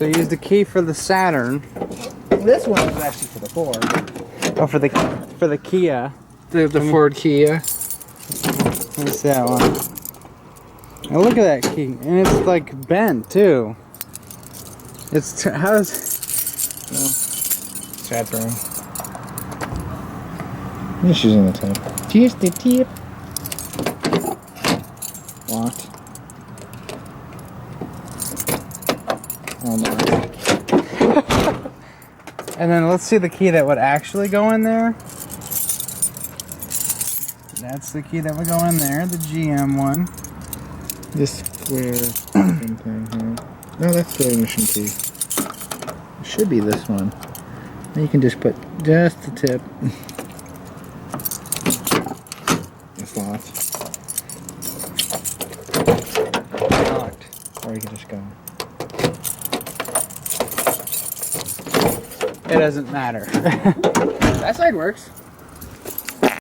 So you used the key for the Saturn. This one is actually for the Ford. Oh, for the Kia. The Ford Kia. Let me see that one. Now look at that key, and it's like bent too. It's how's? Sad for him. Just using the tip. Just the tip. Locked. Oh no. And then let's see the key that would actually go in there. That's the key that would go in there, the GM one. This square thing here. No, that's the ignition key. It should be this one. Then you can just put just the tip. It's locked. Locked. Or you can just go. It doesn't matter. That side works.